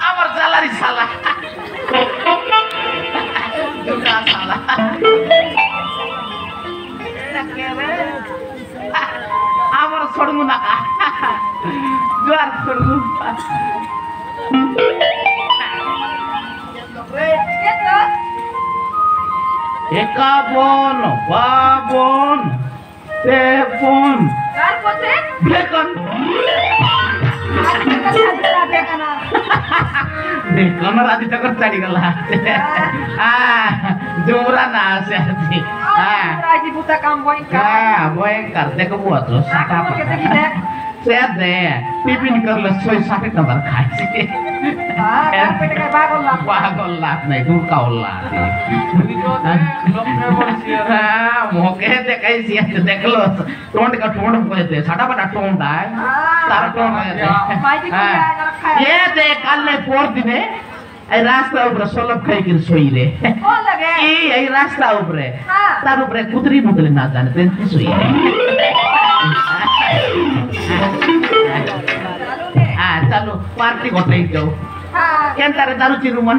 আমার জ্বালারি শালা দুটা শালা আমার ছড়মু না জোয়ার ছড়মু একাবন বাবন তেপন বেকন বেকন রাজি তক চাড়ি গলা জোরা না আছে আজি রাজি বুতা কাম বয় কর দেখো বুয়া তো সাটা से दे टिफिन कर ले 6-7 नंबर खाई हां पेट का पागल लात नहीं दूर का लात हां मोके देखाई सिया देख लो टोंड का टोंड कहते साटा बटा टोंड है तार टोंड ये दे कल ने पोर दिने এই রাস্তা উপরে সলব খাই কি সই রে কোন লাগে এই রাস্তা উপরে তার উপরে কুতরি মুতলি না জানে তেন কি সই चलो पार्टी करते ही जाओ क्या तारे दारू चिरू मन